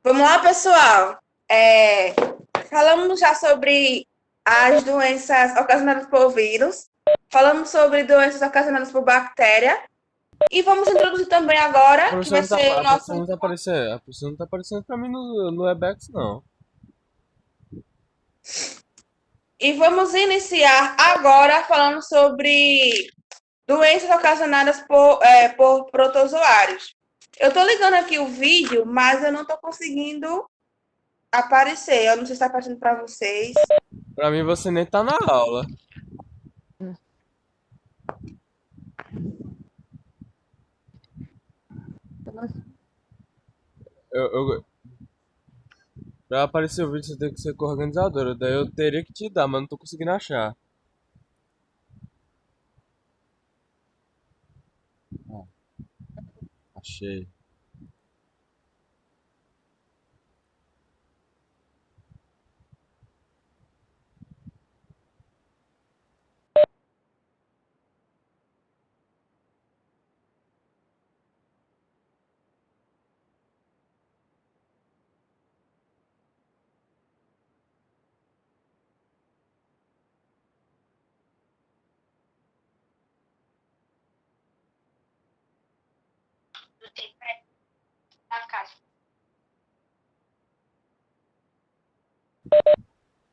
Vamos lá, pessoal. Falamos já sobre as doenças ocasionadas por vírus, falamos sobre doenças ocasionadas por bactéria e vamos introduzir também A agora, que professora vai não tá, ser o a professora nosso. não tá aparecendo. A professora não tá aparecendo pra mim no Webex, não. E vamos iniciar agora falando sobre doenças ocasionadas por protozoários. Eu estou ligando aqui o vídeo, mas eu não estou conseguindo aparecer. Eu não sei se está aparecendo para vocês. Pra mim você nem tá na aula. Pra aparecer o vídeo você tem que ser coorganizadora. Daí eu teria que te dar, mas não tô conseguindo achar. Ah, achei.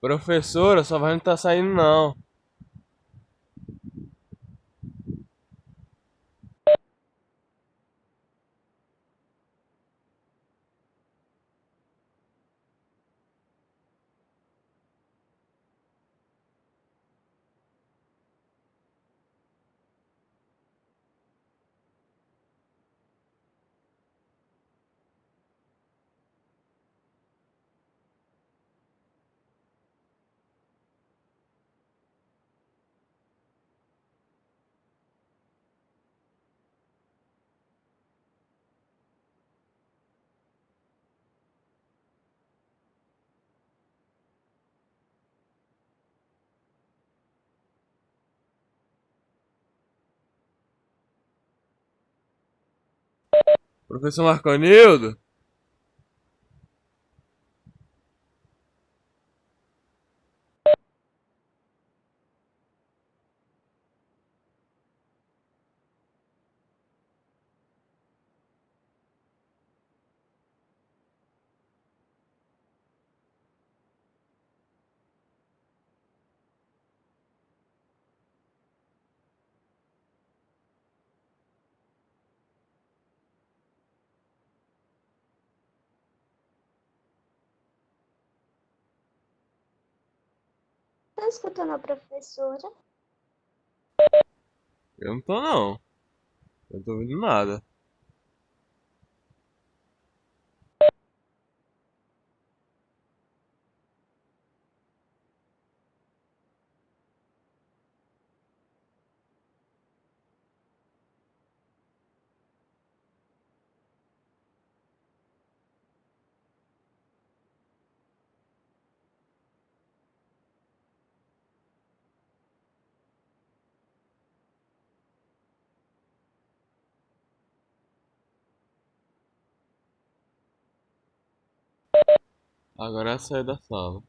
Professora, sua voz não tá saindo não. Professor Marconildo? Tá escutando a professora? Eu não tô não. Eu não tô ouvindo nada. Agora é sair da sala.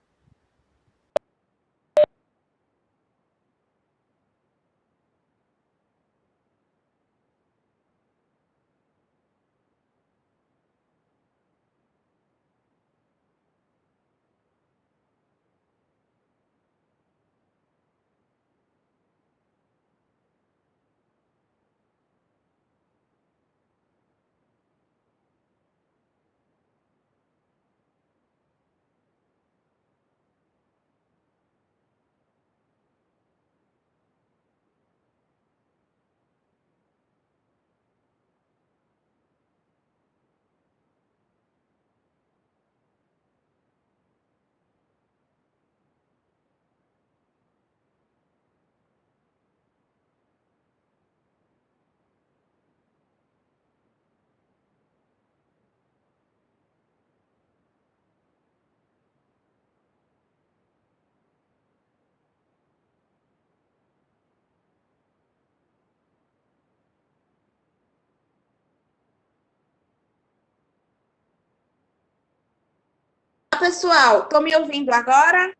pessoal, estão me ouvindo agora?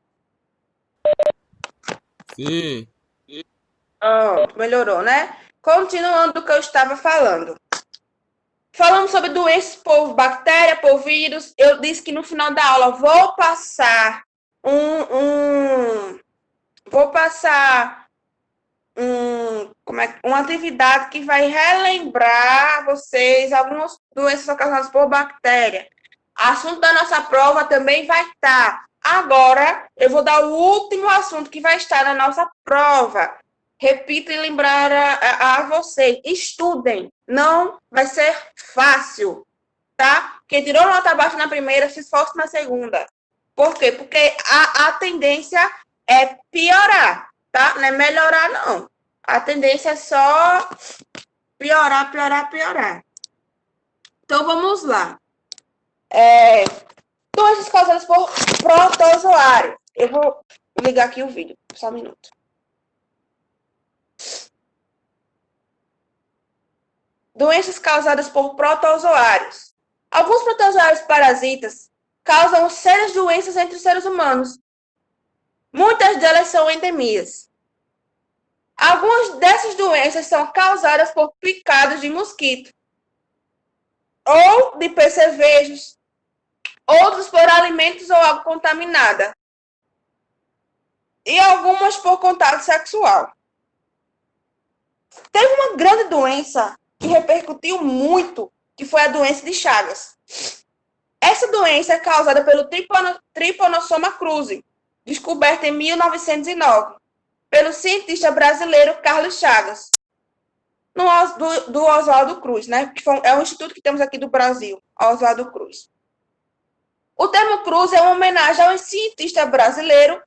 Sim. Melhorou, né? Continuando do que eu estava falando. Falamos sobre doenças por bactéria, por vírus. Eu disse que no final da aula vou passar uma atividade que vai relembrar vocês algumas doenças ocasionadas por bactéria. Assunto da nossa prova também vai estar. Agora, eu vou dar o último assunto que vai estar na nossa prova. Repito e lembrar a vocês. Estudem. Não vai ser fácil, tá? Quem tirou nota baixa na primeira, se esforce na segunda. Por quê? Porque a tendência é piorar, tá? Não é melhorar, não. A tendência é só piorar, piorar, piorar. Então, vamos lá. Doenças causadas por protozoário. Eu vou ligar aqui o vídeo, só um minuto. Doenças causadas por protozoários. Alguns protozoários parasitas causam sérias doenças entre os seres humanos. Muitas delas são endemias. Algumas dessas doenças são causadas por picadas de mosquito ou de percevejos, outros por alimentos ou água contaminada, e algumas por contato sexual. Teve uma grande doença que repercutiu muito, que foi a doença de Chagas. Essa doença é causada pelo Trypanosoma cruzi, descoberta em 1909, pelo cientista brasileiro Carlos Chagas, do Oswaldo Cruz, né? Que é um instituto que temos aqui do Brasil, Oswaldo Cruz. O termo cruz é uma homenagem ao cientista brasileiro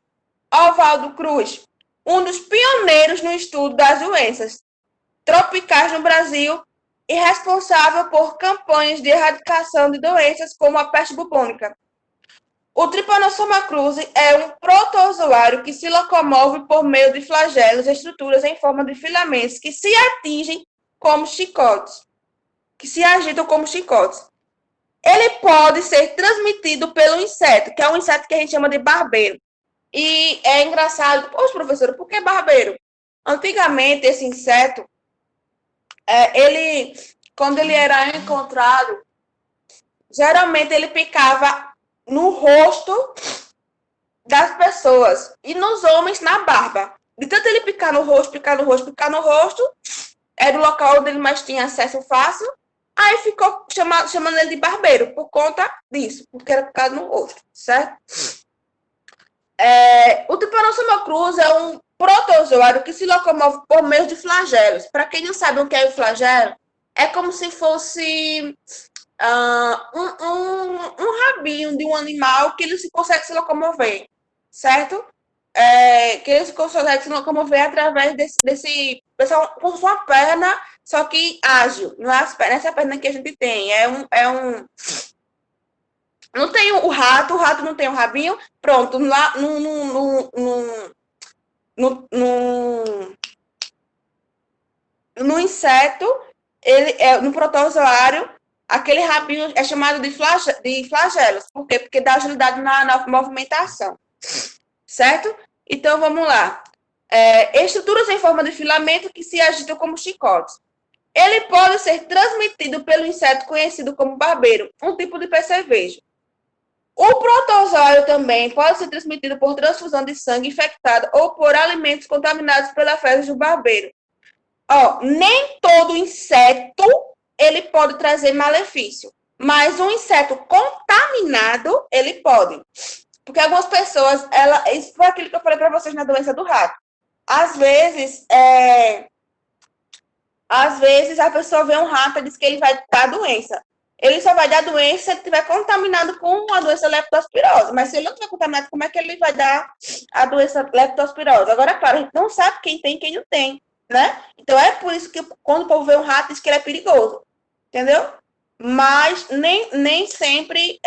Oswaldo Cruz, um dos pioneiros no estudo das doenças tropicais no Brasil e responsável por campanhas de erradicação de doenças como a peste bubônica. O Trypanosoma cruzi é um protozoário que se locomove por meio de flagelos e estruturas em forma de filamentos que se atingem como chicotes, que se agitam como chicotes. Ele pode ser transmitido pelo inseto, que é um inseto que a gente chama de barbeiro. E é engraçado, poxa, professor, por que barbeiro? Antigamente, esse inseto, quando ele era encontrado, geralmente ele picava no rosto das pessoas e nos homens na barba. De tanto ele picar no rosto, era o local onde ele mais tinha acesso fácil. Aí ficou chamando ele de barbeiro por conta disso, porque era picado no rosto, certo? O Trypanosoma cruzi é um protozoário que se locomove por meio de flagelos. Para quem não sabe o que é o flagelo, é como se fosse um rabinho de um animal que ele consegue se locomover, certo? Que ele consegue se locomover através desse como uma perna, só que ágil. Não é essa perna que a gente tem. Não tem o rato não tem o rabinho. Pronto, lá no inseto, no protozoário, aquele rabinho é chamado de flagelos. Por quê? Porque dá agilidade na movimentação. Certo? Então, vamos lá. Estruturas em forma de filamento que se agitam como chicotes. Ele pode ser transmitido pelo inseto conhecido como barbeiro, um tipo de percevejo. O protozoário também pode ser transmitido por transfusão de sangue infectado ou por alimentos contaminados pela fezes do barbeiro. Nem todo inseto ele pode trazer malefício, mas um inseto contaminado, ele pode. Porque algumas pessoas, isso foi aquilo que eu falei para vocês na doença do rato. Às vezes a pessoa vê um rato e diz que ele vai dar doença. Ele só vai dar doença se ele estiver contaminado com a doença leptospirose. Mas se ele não estiver contaminado, como é que ele vai dar a doença leptospirose? Agora, claro, a gente não sabe quem tem e quem não tem, né? Então, é por isso que quando o povo vê um rato, diz que ele é perigoso. Entendeu? Mas nem sempre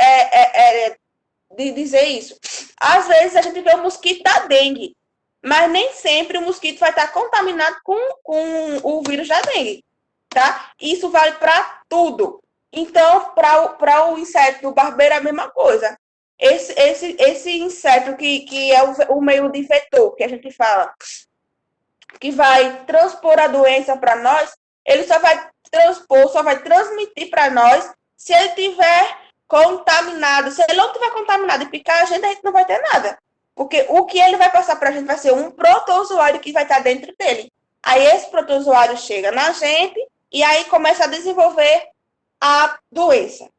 de dizer isso. Às vezes, a gente vê o mosquito da dengue. Mas nem sempre o mosquito vai estar contaminado com o vírus da dengue, tá? Isso vale para tudo. Então, para o inseto do barbeiro é a mesma coisa. esse inseto que é o meio de vetor, que a gente fala, que vai transpor a doença para nós, ele só vai transpor, só vai transmitir para nós se ele tiver contaminado. Se ele não tiver contaminado e picar a gente não vai ter nada. Porque o que ele vai passar para a gente vai ser um protozoário que vai estar dentro dele. Aí esse protozoário chega na gente e aí começa a desenvolver a doença.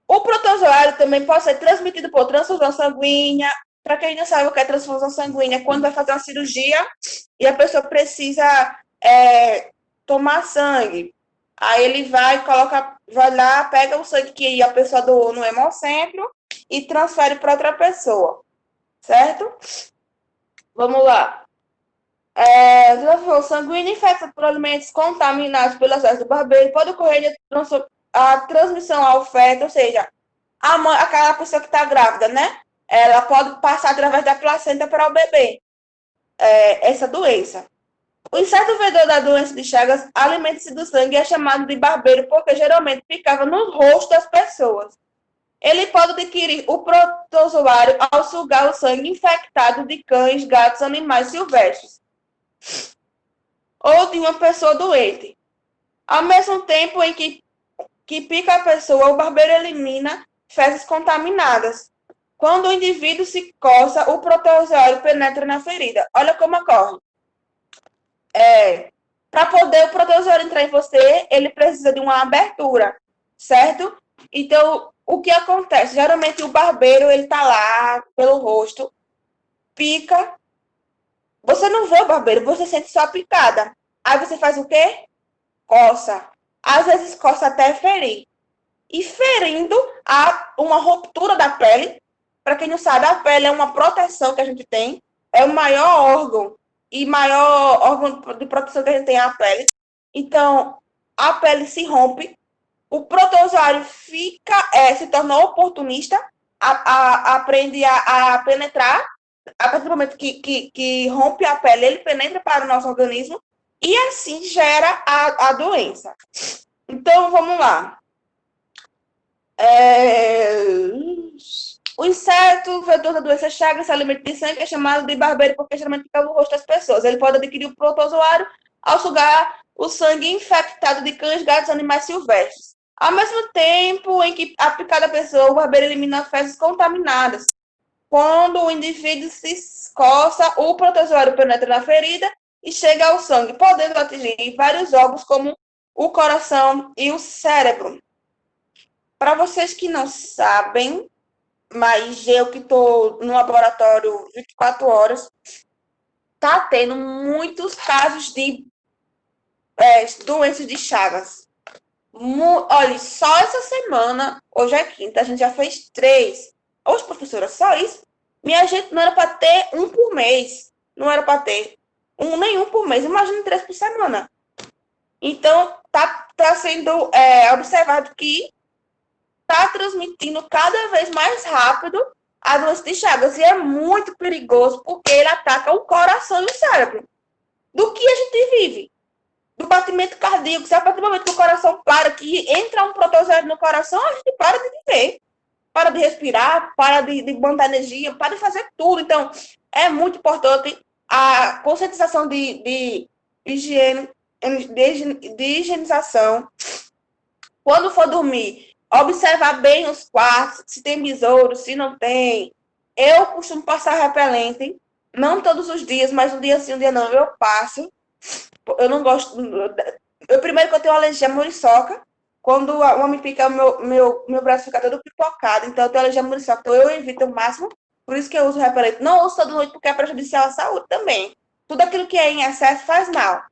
O protozoário também pode ser transmitido por transfusão sanguínea. Para quem não sabe o que é transfusão sanguínea, é quando vai fazer uma cirurgia e a pessoa precisa tomar sangue. Aí ele vai lá, pega o sangue que a pessoa doou no hemocentro e transfere para outra pessoa, certo? Vamos lá. Transfusão sanguínea infecta por alimentos contaminados pelo excesso do barbeiro pode ocorrer a transmissão ao feto, ou seja, aquela pessoa que está grávida, né? Ela pode passar através da placenta para o bebê essa doença. O inseto vedor da doença de Chagas alimenta-se do sangue e é chamado de barbeiro porque geralmente ficava no rosto das pessoas. Ele pode adquirir o protozoário ao sugar o sangue infectado de cães, gatos, animais silvestres ou de uma pessoa doente. Ao mesmo tempo em que pica a pessoa, o barbeiro elimina fezes contaminadas. Quando o indivíduo se coça, o protozoário penetra na ferida. Olha como ocorre. Para poder o protozoário entrar em você, ele precisa de uma abertura, certo? Então, o que acontece? Geralmente o barbeiro, ele tá lá pelo rosto, pica. Você não vê o barbeiro, você sente só a picada. Aí você faz o quê? Coça. Às vezes coça até ferir. E ferindo, há uma ruptura da pele. Para quem não sabe, a pele é uma proteção que a gente tem. É o maior órgão e maior órgão de proteção que a gente tem é a pele. Então, a pele se rompe. O protozoário se torna oportunista, aprende a penetrar. A partir do momento que rompe a pele, ele penetra para o nosso organismo e assim gera a doença. Então, vamos lá. O inseto vetor da doença Chagas se alimenta de sangue, é chamado de barbeiro porque geralmente fica no rosto das pessoas. Ele pode adquirir o protozoário ao sugar o sangue infectado de cães, gatos, animais silvestres. Ao mesmo tempo em que a picada pessoa, o barbeiro elimina fezes contaminadas. Quando o indivíduo se coça, o protozoário penetra na ferida e chega ao sangue, podendo atingir vários órgãos como o coração e o cérebro. Para vocês que não sabem, mas eu que estou no laboratório 24 horas, tá tendo muitos casos de doenças de Chagas. Olha, só essa semana, hoje é quinta, a gente já fez 3. Hoje, professora, só isso? Minha gente, não era para ter um por mês. Não era para ter nenhum por mês. Imagina 3 por semana. Então, tá sendo observado que está transmitindo cada vez mais rápido a doença de Chagas. E é muito perigoso porque ele ataca o coração e o cérebro. Do que a gente vive? Do batimento cardíaco. Se a partir do momento que o coração para, que entra um protozoário no coração, a gente para de viver. Para de respirar, para de mandar energia, para de fazer tudo. Então, é muito importante a conscientização de higiene, de higienização. Quando for dormir, observar bem os quartos, se tem besouro, se não tem. Eu costumo passar repelente, não todos os dias, mas um dia sim, um dia não, eu passo. Eu não gosto. Primeiro que eu tenho alergia à muriçoca. Quando o homem pica, meu braço fica todo pipocado. Então, eu tenho alergia à muriçoca. Então, eu evito o máximo. Por isso que eu uso repelente. Não uso toda noite porque é prejudicial à saúde também. Tudo aquilo que é em excesso faz mal.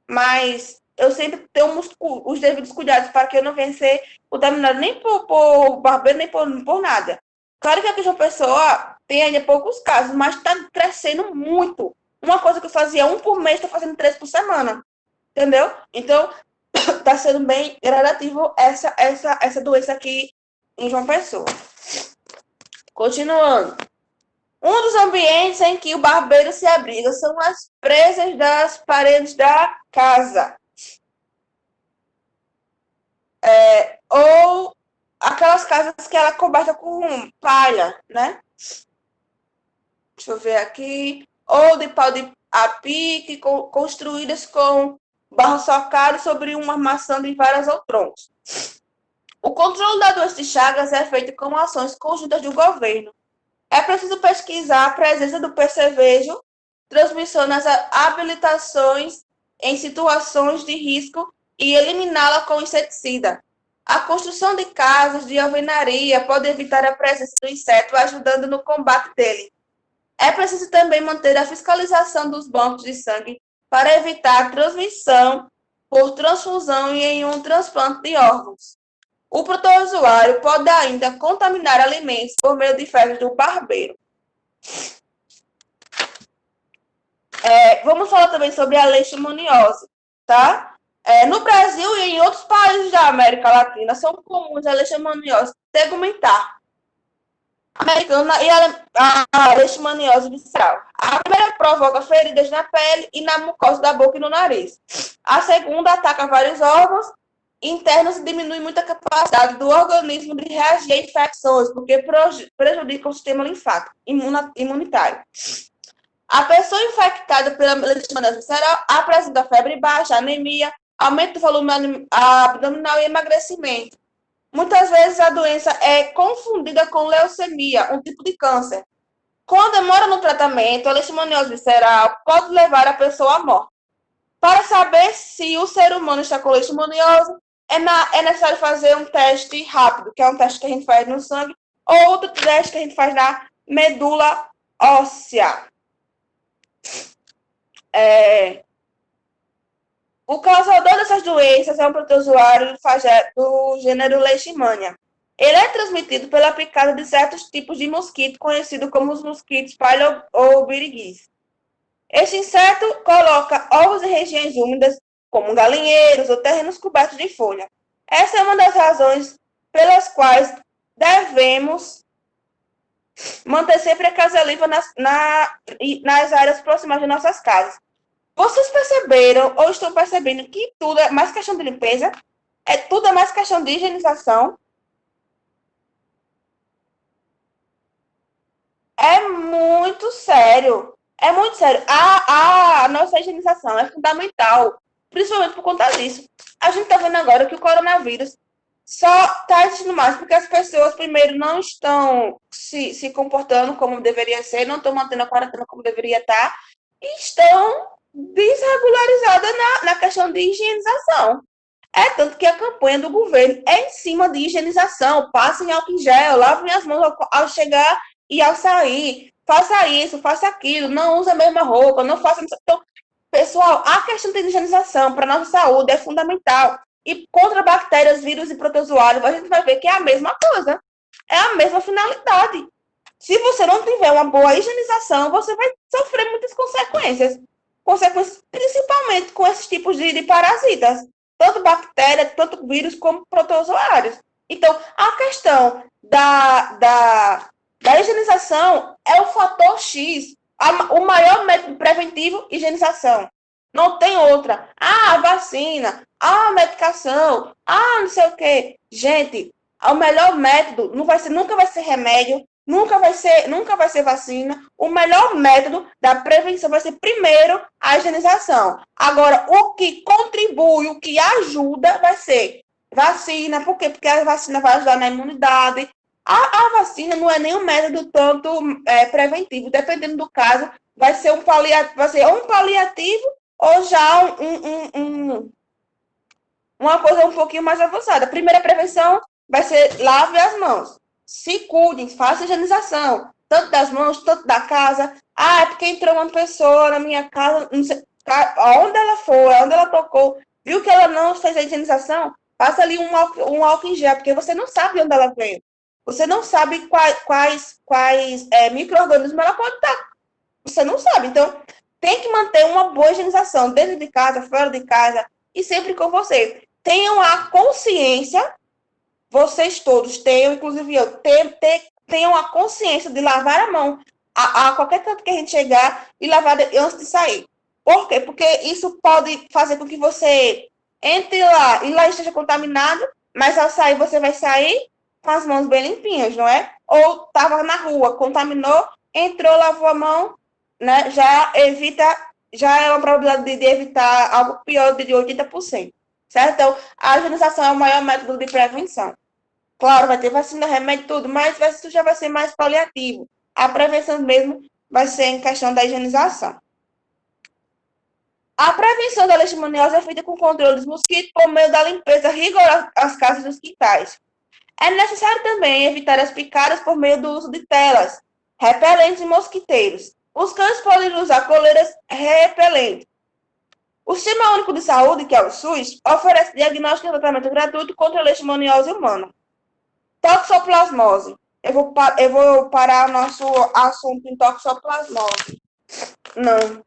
Mas eu sempre tenho os devidos cuidados para que eu não venha ser contaminado nem por barbeiro, nem por nada. Claro que aqui João Pessoa tem ainda poucos casos, mas está crescendo muito. Uma coisa que eu fazia 1 por mês, estou fazendo 3 por semana. Entendeu? Então, está sendo bem gradativo essa doença aqui em João Pessoa. Continuando. Um dos ambientes em que o barbeiro se abriga são as presas das paredes da casa. Ou aquelas casas que ela é coberta com palha, né? Deixa eu ver aqui. Ou de pau de a pique, construídas com barro socado sobre uma armação de varas ou troncos. O controle da doença de Chagas é feito com ações conjuntas do governo. É preciso pesquisar a presença do percevejo, transmissão nas habilitações em situações de risco e eliminá-la com inseticida. A construção de casas de alvenaria pode evitar a presença do inseto, ajudando no combate dele. É preciso também manter a fiscalização dos bancos de sangue para evitar a transmissão por transfusão e em um transplante de órgãos. O protozoário pode ainda contaminar alimentos por meio de fezes do barbeiro. Vamos falar também sobre a leishmaniose, tá? No Brasil e em outros países da América Latina são comuns a leishmaniose tegumentar americana e a leishmaniose visceral. A primeira provoca feridas na pele e na mucosa da boca e no nariz. A segunda ataca vários órgãos internos e diminui muito a capacidade do organismo de reagir a infecções, porque prejudica o sistema linfático imunitário. A pessoa infectada pela leishmaniose visceral apresenta febre baixa, anemia, aumento do volume abdominal e emagrecimento. Muitas vezes a doença é confundida com leucemia, um tipo de câncer. Com a demora no tratamento, a leishmaniose visceral pode levar a pessoa à morte. Para saber se o ser humano está com leishmaniose, é necessário fazer um teste rápido, que é um teste que a gente faz no sangue, ou outro teste que a gente faz na medula óssea. O causador dessas doenças é um protozoário do gênero Leishmania. Ele é transmitido pela picada de certos tipos de mosquito, conhecido como os mosquitos palha ou biriguis. Este inseto coloca ovos em regiões úmidas, como galinheiros ou terrenos cobertos de folha. Essa é uma das razões pelas quais devemos manter sempre a casa limpa nas áreas próximas de nossas casas. Vocês perceberam ou estão percebendo que tudo é mais questão de limpeza? Tudo é mais questão de higienização? É muito sério. É muito sério. A nossa higienização é fundamental, principalmente por conta disso. A gente está vendo agora que o coronavírus só está existindo mais porque as pessoas, primeiro, não estão se comportando como deveria ser, não estão mantendo a quarentena como deveria estar, e estão desregularizadas na questão de higienização. Tanto que a campanha do governo é em cima de higienização. Passem álcool em gel, lavem as mãos ao chegar e ao sair. Faça isso, faça aquilo, não use a mesma roupa, não faça... Então, pessoal, a questão de higienização para a nossa saúde é fundamental. E contra bactérias, vírus e protozoários, a gente vai ver que é a mesma coisa. É a mesma finalidade. Se você não tiver uma boa higienização, você vai sofrer muitas consequências. Consequências principalmente com esses tipos de parasitas. Tanto bactérias, tanto vírus, como protozoários. Então, a questão da higienização é o fator X. O maior método preventivo, higienização. Não tem outra. A vacina, a medicação, não sei o quê. Gente, o melhor método nunca vai ser remédio, nunca vai ser vacina. O melhor método da prevenção vai ser, primeiro, a higienização. Agora, o que contribui, o que ajuda, vai ser vacina. Por quê? Porque a vacina vai ajudar na imunidade. A vacina não é nenhum método tanto preventivo. Dependendo do caso, vai ser um paliativo ou já uma coisa um pouquinho mais avançada. A primeira prevenção vai ser lave as mãos. Se cuidem, façam higienização. Tanto das mãos, tanto da casa. É porque entrou uma pessoa na minha casa, não sei, onde ela foi, onde ela tocou, viu que ela não fez a higienização, passa ali um álcool em gel, porque você não sabe onde ela veio. Você não sabe quais micro-organismos ela pode estar. Você não sabe. Então, tem que manter uma boa higienização, dentro de casa, fora de casa, e sempre com você. Tenham a consciência, vocês todos tenham, inclusive eu, tenham a consciência de lavar a mão a qualquer canto que a gente chegar e lavar antes de sair. Por quê? Porque isso pode fazer com que você entre lá e lá esteja contaminado, mas ao sair você vai sair com as mãos bem limpinhas, não é? Ou estava na rua, contaminou, entrou, lavou a mão, né? Já é uma probabilidade de evitar algo pior de 80%, certo? Então, a higienização é o maior método de prevenção. Claro, vai ter vacina, remédio, tudo, mas isso já vai ser mais paliativo. A prevenção mesmo vai ser em questão da higienização. A prevenção da leishmaniose é feita com controle dos mosquitos por meio da limpeza rigorosa das casas e dos quintais. É necessário também evitar as picadas por meio do uso de telas, repelentes e mosquiteiros. Os cães podem usar coleiras repelentes. O Sistema Único de Saúde, que é o SUS, oferece diagnóstico e tratamento gratuito contra a leishmaniose humana. Toxoplasmose. Eu vou parar o nosso assunto em toxoplasmose. Não.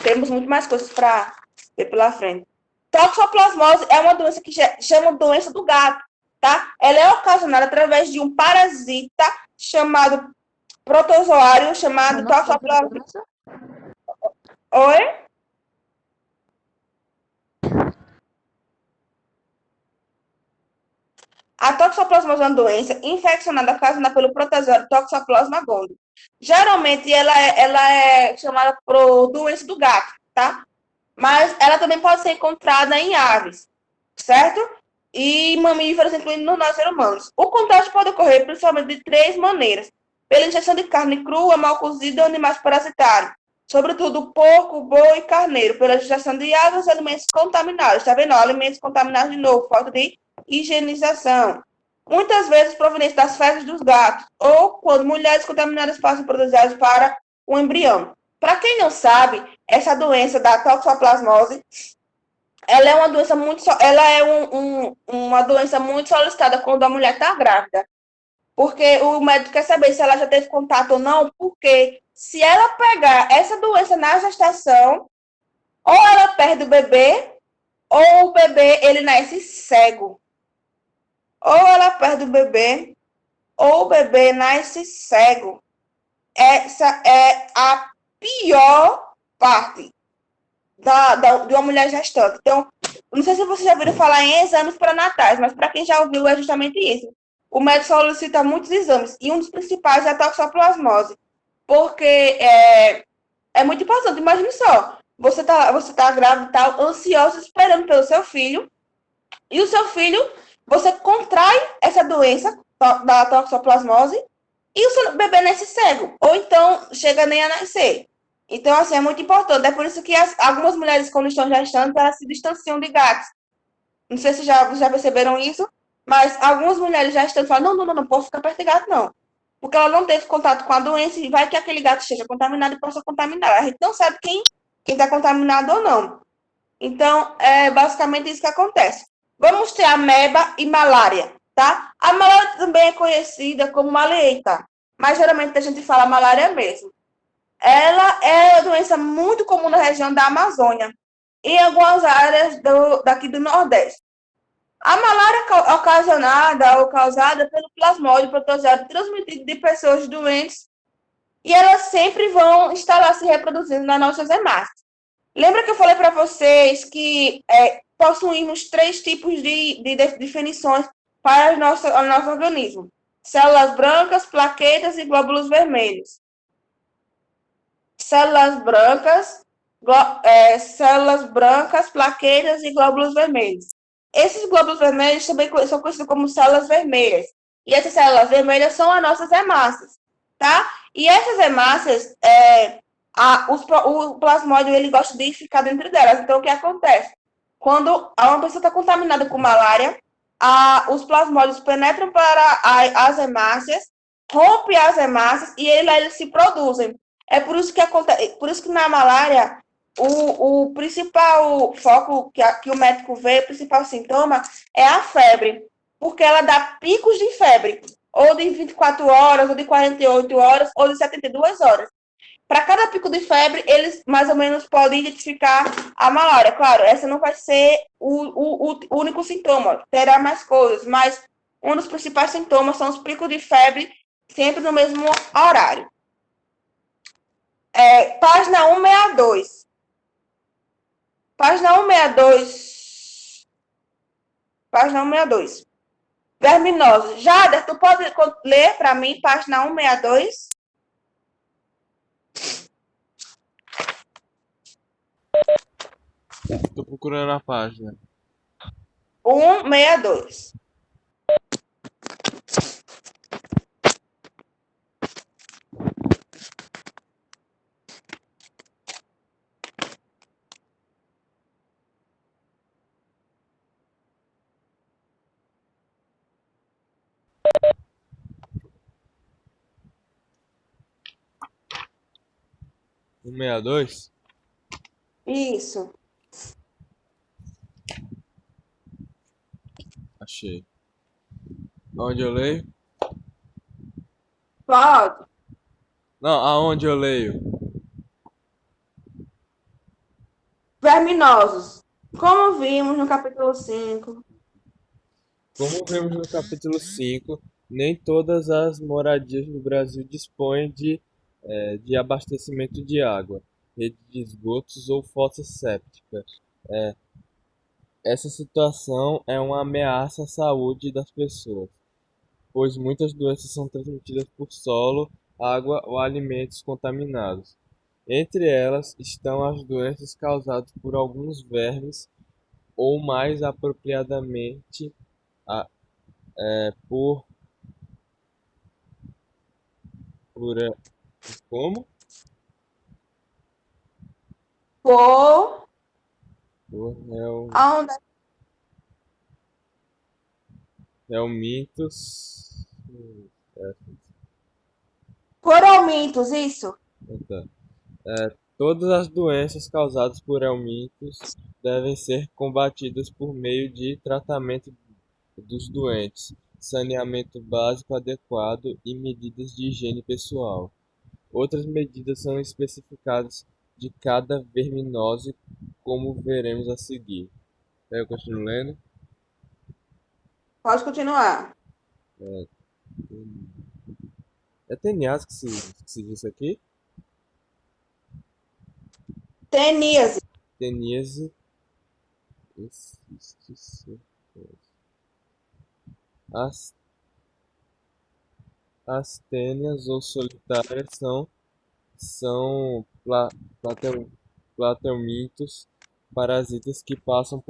Temos muito mais coisas para ver pela frente. Toxoplasmose é uma doença que chama doença do gato, tá? Ela é ocasionada através de um parasita chamado protozoário, chamado toxoplasmose. Oi? A toxoplasmose é uma doença infeccionada ocasionada pelo protozoário Toxoplasma gondii. Geralmente, ela é chamada por doença do gato, tá? Mas ela também pode ser encontrada em aves, certo? E mamíferos, incluindo nós seres humanos. O contágio pode ocorrer principalmente de três maneiras: pela ingestão de carne crua, mal cozida ou animais parasitários, sobretudo porco, boi e carneiro, pela ingestão de água e alimentos contaminados. Tá vendo? Alimentos contaminados de novo, falta de higienização. Muitas vezes provenientes das fezes dos gatos, ou quando mulheres contaminadas passam produzidas para o embrião. Para quem não sabe, essa doença da toxoplasmose, ela é uma doença uma doença muito solicitada quando a mulher está grávida. Porque o médico quer saber se ela já teve contato ou não, porque se ela pegar essa doença na gestação, ou ela perde o bebê, ou o bebê ele nasce cego. Ou ela perde o bebê, ou o bebê nasce cego. Essa é a pior parte de uma mulher gestante. Então, não sei se vocês já ouviram falar em exames pré-natais, mas para quem já ouviu é justamente isso. O médico solicita muitos exames, e um dos principais é a toxoplasmose, porque é muito importante. Imagine só, você tá grávida, tá ansiosa, esperando pelo seu filho, e o seu filho, você contrai essa doença da toxoplasmose, e o seu bebê nasce cego, ou então chega nem a nascer. Então, assim, é muito importante. É por isso que algumas mulheres, quando estão gestando, elas se distanciam de gatos. Não sei se já perceberam isso, mas algumas mulheres já estão falando, não posso ficar perto de gato, não. Porque ela não teve contato com a doença e vai que aquele gato esteja contaminado e possa contaminar. A gente não sabe quem está contaminado ou não. Então, é basicamente isso que acontece. Vamos ter ameba e malária, tá? A malária também é conhecida como maleita, mas geralmente a gente fala malária mesmo. Ela é uma doença muito comum na região da Amazônia e em algumas áreas daqui do Nordeste. A malária ocasionada ou causada pelo plasmódio protozoário transmitido de pessoas doentes, e elas sempre vão estar lá se reproduzindo nas nossas hemácias. Lembra que eu falei para vocês que possuímos três tipos de definições para o nosso organismo: células brancas, plaquetas e glóbulos vermelhos. Células brancas, plaquetas e glóbulos vermelhos. Esses glóbulos vermelhos também são conhecidos como células vermelhas. E essas células vermelhas são as nossas hemácias, tá? E essas hemácias, o plasmódio, ele gosta de ficar dentro delas. Então, o que acontece? Quando uma pessoa está contaminada com malária, os plasmódios penetram para as hemácias, rompem as hemácias e eles se produzem. É por isso que acontece, por isso que na malária o principal foco que o médico vê, o principal sintoma é a febre, porque ela dá picos de febre, ou de 24 horas, ou de 48 horas, ou de 72 horas. Para cada pico de febre, eles mais ou menos podem identificar a malária. Claro, essa não vai ser o único sintoma, terá mais coisas, mas um dos principais sintomas são os picos de febre, sempre no mesmo horário. Página 162. Página 162. Página 162. Verminose. Jader, tu pode ler para mim, página 162? Tô procurando a página. 162. Um 162? Isso. Achei. Onde eu leio? Pode. Não, aonde eu leio? Verminosos. Como vimos no capítulo 5. Como vemos no capítulo 5, nem todas as moradias do Brasil dispõem de abastecimento de água, rede de esgotos ou fossa séptica. Essa situação é uma ameaça à saúde das pessoas, pois muitas doenças são transmitidas por solo, água ou alimentos contaminados. Entre elas estão as doenças causadas por alguns vermes ou, mais apropriadamente, a- por, por como? Por Por onde? helmintos. É, Por aumentos, isso. tá. Todas as doenças causadas por helmintos devem ser combatidas por meio de tratamento dos doentes, saneamento básico adequado e medidas de higiene pessoal. Outras medidas são especificadas de cada verminose, como veremos a seguir. Aí eu continuo lendo. Pode continuar. É TNAs que se diz aqui? Teníase. Teníase. As Astênias ou solitárias são platelmintos parasitas que passam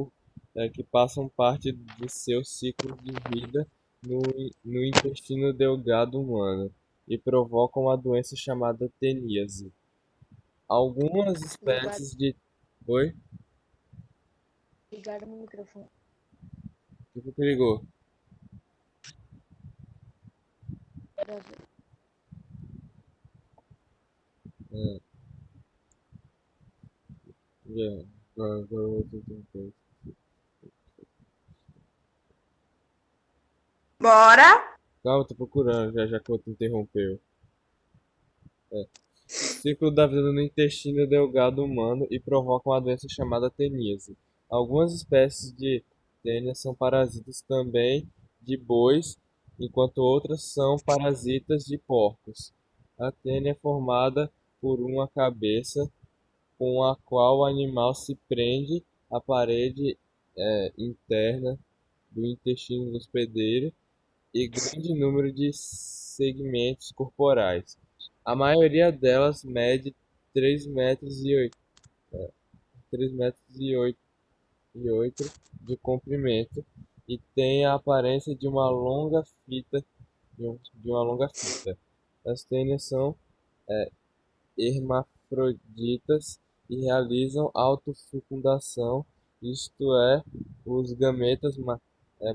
parte de seu ciclo de vida no intestino delgado humano e provocam a doença chamada teníase. Algumas Ligado, espécies de. Oi? ligado no microfone. O que perigou? É, já, agora eu vou tentar. Bora. Calma, tô procurando, já que outro interrompeu. O ciclo da vida no intestino delgado humano e provoca uma doença chamada teníase. Algumas espécies de tênia são parasitas também de bois, enquanto outras são parasitas de porcos. A tênia é formada por uma cabeça com a qual o animal se prende à parede interna do intestino hospedeiro e grande número de segmentos corporais. A maioria delas mede 3 metros e 8, 3 metros e 8 de comprimento e tem a aparência de uma longa fita. De uma longa fita. As tênias são hermafroditas e realizam autofecundação, isto é, os gametas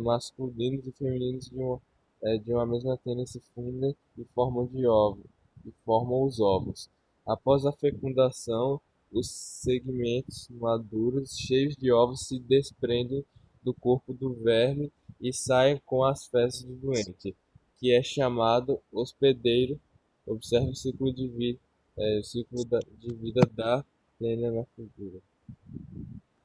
masculinos e femininos de uma mesma tênia se fundem e formam os ovos. Após a fecundação, os segmentos maduros cheios de ovos se desprendem do corpo do verme e saem com as fezes do doente, que é chamado hospedeiro. Observe o ciclo de vida da tênia na figura.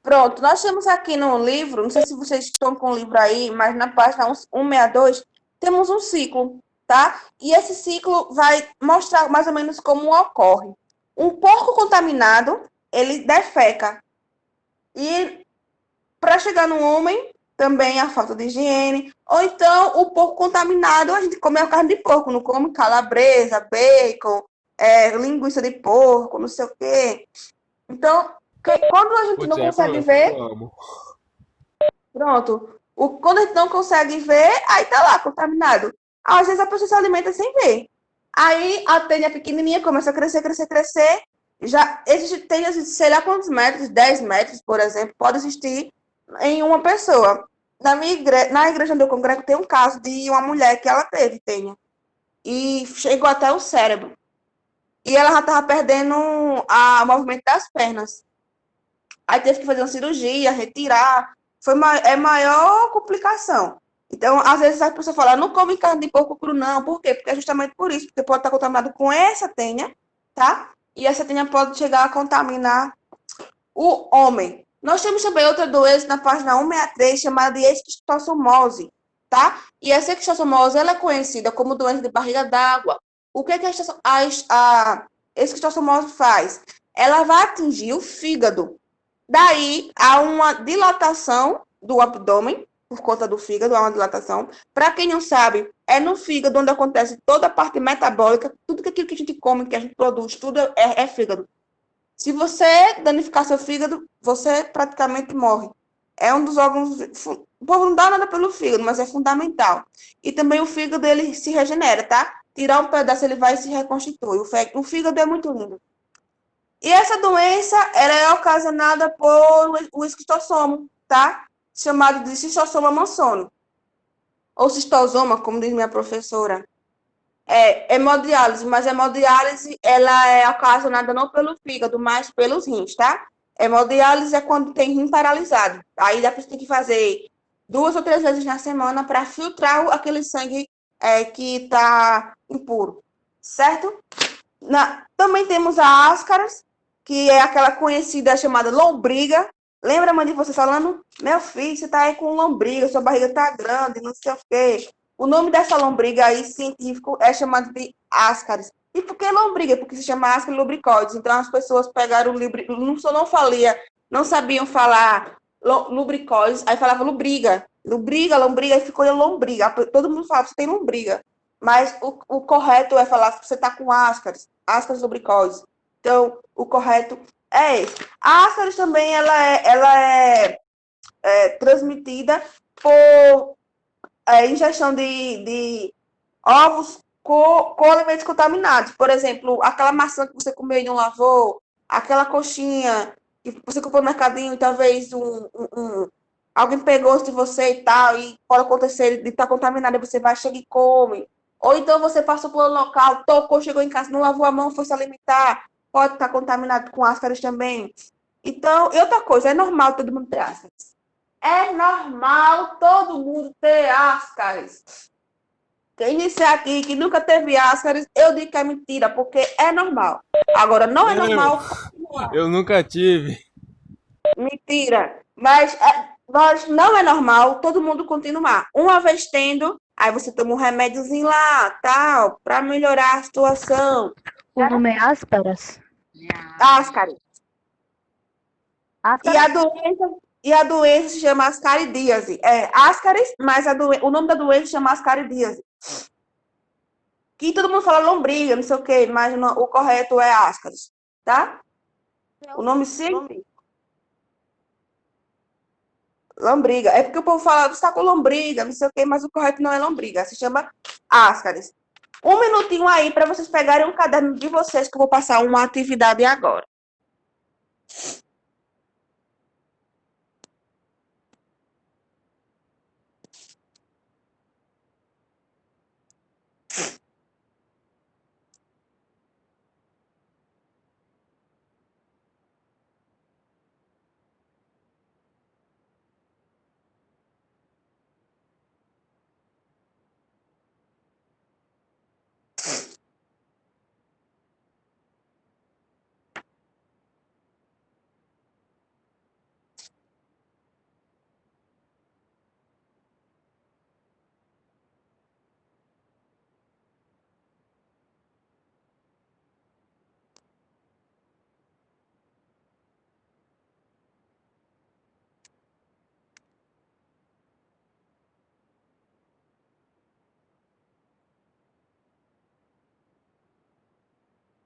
Pronto, nós temos aqui no livro, não sei se vocês estão com o livro aí, mas na página 162 temos um ciclo, tá? E esse ciclo vai mostrar mais ou menos como ocorre. Um porco contaminado, ele defeca. E para chegar no homem, também a falta de higiene, ou então o porco contaminado, a gente come a carne de porco, não come calabresa, bacon, linguiça de porco, não sei o quê. Então, quando a gente Por não exemplo, consegue eu ver, amo. pronto, quando a gente não consegue ver, aí tá lá, contaminado. Às vezes a pessoa se alimenta sem ver. Aí a telha pequenininha começa a crescer, crescer, crescer. Já existe telhas de sei lá quantos metros, 10 metros, por exemplo, pode existir em uma pessoa. Na igreja onde eu congrego tem um caso de uma mulher que ela teve tenha. E chegou até o cérebro. E ela já estava perdendo o movimento das pernas. Aí teve que fazer uma cirurgia, retirar. É maior complicação. Então, às vezes a pessoa fala, não come carne de porco cru, não. Por quê? Porque é justamente por isso, porque pode estar contaminado com essa tenha, tá? E essa tenha pode chegar a contaminar o homem. Nós temos também outra doença na página 163, chamada de esquistossomose, tá? E essa esquistossomose, ela é conhecida como doença de barriga d'água. O que a esquistossomose faz? Ela vai atingir o fígado. Daí, há uma dilatação do abdômen, por conta do fígado, há uma dilatação. Para quem não sabe, é no fígado onde acontece toda a parte metabólica, tudo aquilo que a gente come, que a gente produz, tudo é fígado. Se você danificar seu fígado, você praticamente morre. É um dos órgãos. O povo não dá nada pelo fígado, mas é fundamental. E também o fígado ele se regenera, tá? Tirar um pedaço, ele vai e se reconstitui. O fígado é muito lindo. E essa doença, ela é ocasionada por o esquistossomo, tá? Chamado de cistossoma mansoni. Ou cistosoma, como diz minha professora. É hemodiálise, mas a hemodiálise ela é ocasionada não pelo fígado, mas pelos rins, tá? Hemodiálise é quando tem rim paralisado. Aí a pessoa tem que fazer 2 ou 3 vezes na semana para filtrar aquele sangue que está impuro, certo? Também temos a ascaris, que é aquela conhecida chamada lombriga. Lembra, mãe, de você falando? Meu filho, você tá aí com lombriga, sua barriga tá grande, não sei o quê. O nome dessa lombriga aí, científico, é chamado de ascaris. E por que lombriga? Porque se chama ascaris lubricoides. Então, as pessoas pegaram o não falia, não sabiam falar lubricoides, aí falava lubriga. Lubriga, lombriga, aí ficou lombriga. Todo mundo fala, você tem lombriga. Mas o correto é falar que você tá com ascaris, ascaris lubricoides. Então, o correto é esse. A ascaris também ela é transmitida por ingestão de ovos com alimentos contaminados. Por exemplo, aquela maçã que você comeu e não lavou, aquela coxinha que você comprou no mercadinho e talvez alguém pegou de você e tal, e pode acontecer de estar contaminado, e você vai, chega e come. Ou então você passou pelo local, tocou, chegou em casa, não lavou a mão, foi se alimentar, pode estar contaminado com ascaris também. Então, e outra coisa, é normal todo mundo ter ascaris. É normal todo mundo ter ascaris. Quem disse aqui que nunca teve ascaris, eu digo que é mentira, porque é normal. Agora, não é Eu, normal. eu nunca tive. Mentira. Mas não é normal todo mundo continuar. Uma vez tendo, aí você toma um remédiozinho lá, tal, para melhorar a situação. O nome é Ascaras. Ascaris. E Ascaras? a doença se chama ascaridíase. É ascaris, mas o nome da doença se chama ascaridíase. Que todo mundo fala lombriga, não sei o quê, mas o correto é ascaris, tá? O nome científico. Lombriga. É porque o povo fala, você está com lombriga, não sei o quê, mas o correto não é lombriga, se chama ascaris. Um minutinho aí para vocês pegarem um caderno de vocês, que eu vou passar uma atividade agora.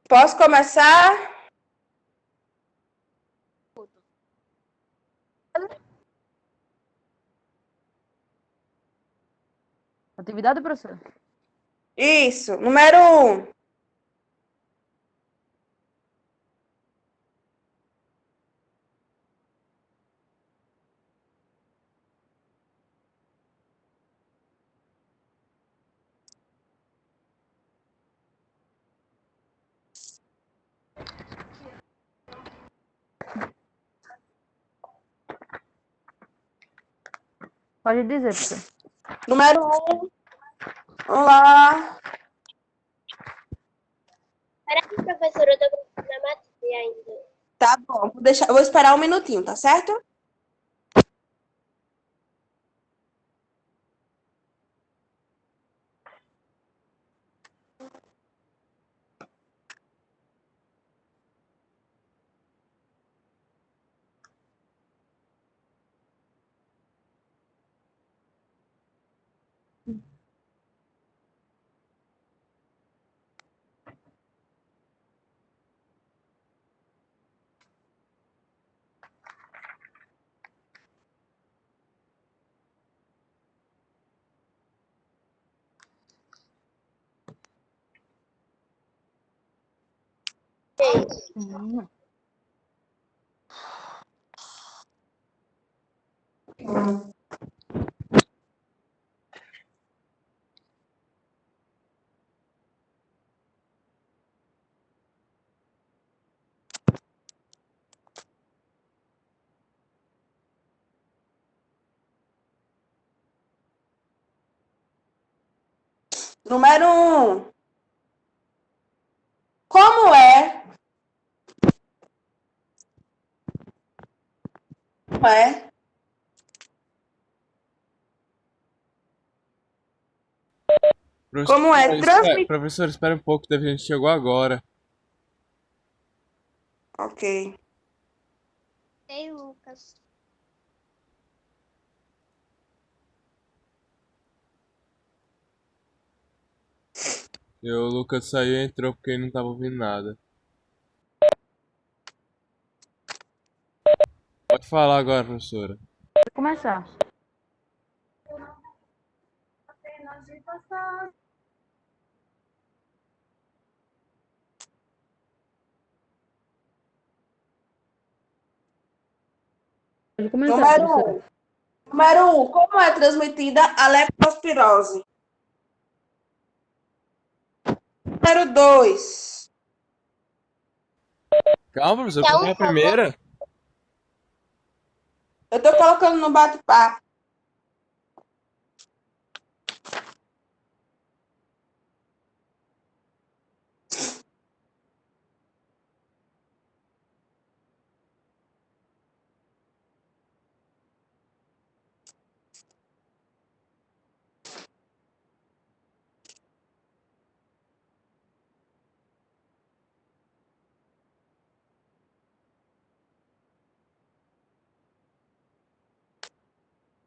Posso começar? Atividade, professor? Isso. Número 1. Pode dizer, professor. Número 1. Vamos lá. Peraí, professora, eu tô na matéria ainda. Tá bom. Vou esperar um minutinho, tá certo? Número 1. Como é? Como é? Como é transmitir? Professor, espera um pouco, a gente chegou agora. Ok. Ei, Lucas. E o Lucas saiu e entrou porque ele não tava ouvindo nada. Pode falar agora, professora. Pode começar. Pode começar, Número professor. 1. Número 1. Como é transmitida a leptospirose? Número 2. Calma, professor, Então, qual é a primeira? Eu tô colocando no bate-papo.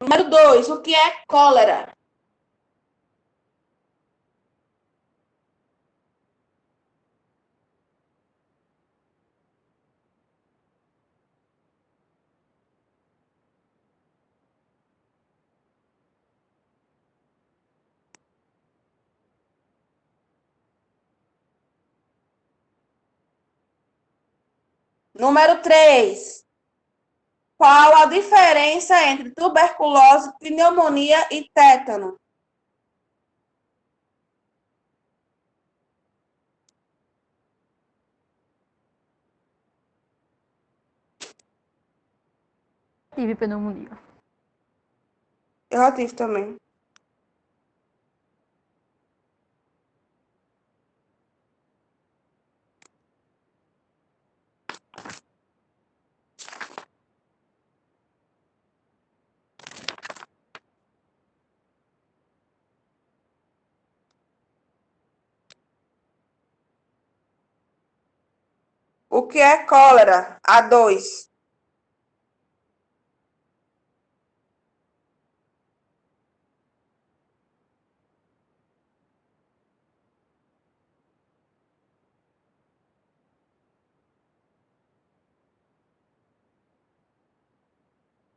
Número 2. O que é cólera? Número 3. Qual a diferença entre tuberculose, pneumonia e tétano? Tive pneumonia. Eu já tive também. O que é cólera? A2.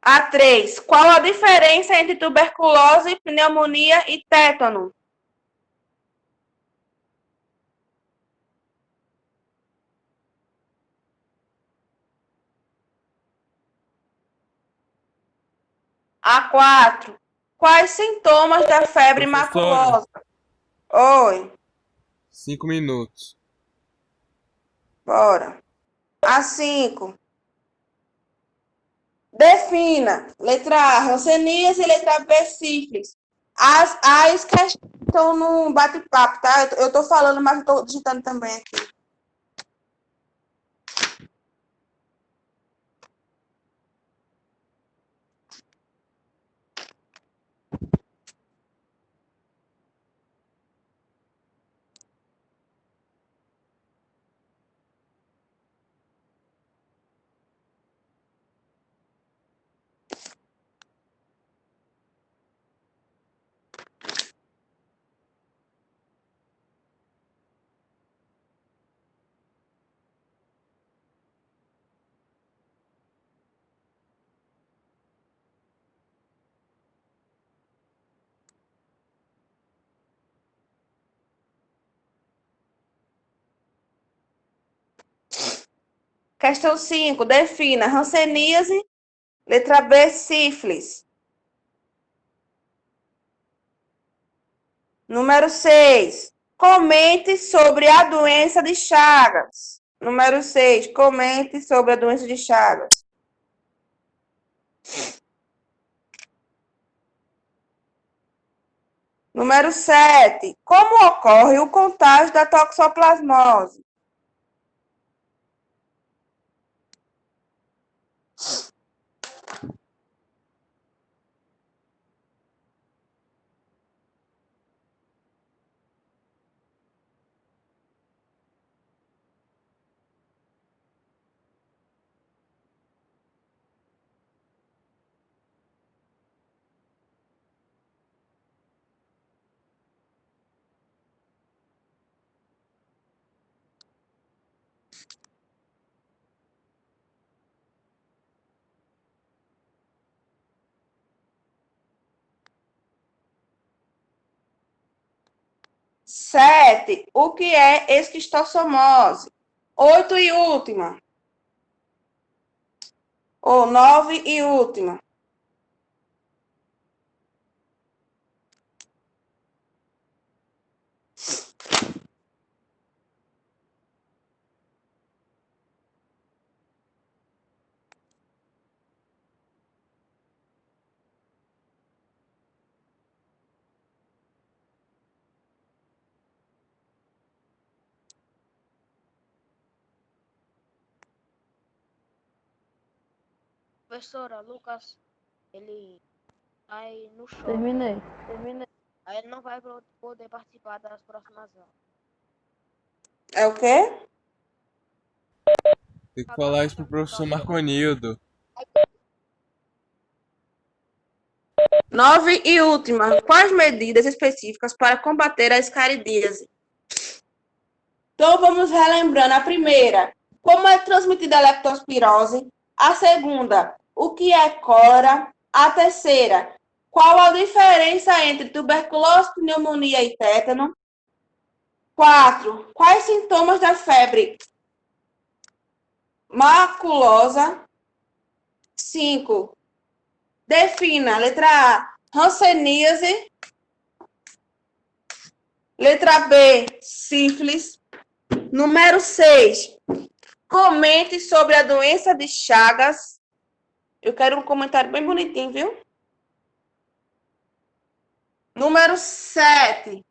A3. Qual a diferença entre tuberculose, pneumonia e tétano? A4. Quais sintomas da febre Professora, maculosa? Oi, 5 minutos. bora. A5. Defina. Letra A, hanseníase, letra B, sífilis. As que estão no bate-papo, tá? Eu tô falando, mas eu tô digitando também aqui. Questão 5. Defina. Hanseníase, letra B, sífilis. Número 6. Comente sobre a doença de Chagas. Número 6. Comente sobre a doença de Chagas. Número 7. Como ocorre o contágio da toxoplasmose? Sete. O que é esquistossomose? 8 e última. Ou 9 e última. Professora, Lucas, ele vai no shopping. Terminei. Aí ele não vai poder participar das próximas aulas. É o quê? Tem que falar isso pro professor Marconildo. 9 e última. Quais medidas específicas para combater a escaridíase? Então, vamos relembrando. A primeira, como é transmitida a leptospirose. A segunda, o que é cólera. A terceira, qual a diferença entre tuberculose, pneumonia e tétano. 4. Quais sintomas da febre maculosa? 5. Defina. Letra A, hanseníase. Letra B, sífilis. Número 6. Comente sobre a doença de Chagas. Eu quero um comentário bem bonitinho, viu? Número 7.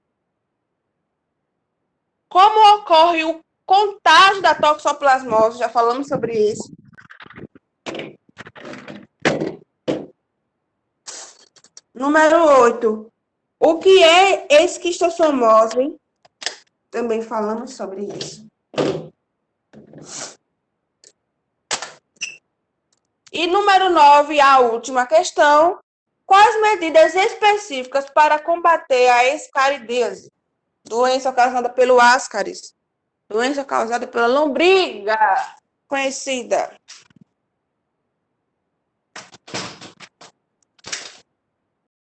Como ocorre o contágio da toxoplasmose? Já falamos sobre isso. Número 8. O que é esquistossomose? Também falamos sobre isso. E número 9, a última questão. Quais medidas específicas para combater a escaridíase? Doença causada pelo ascaris. Doença causada pela lombriga conhecida.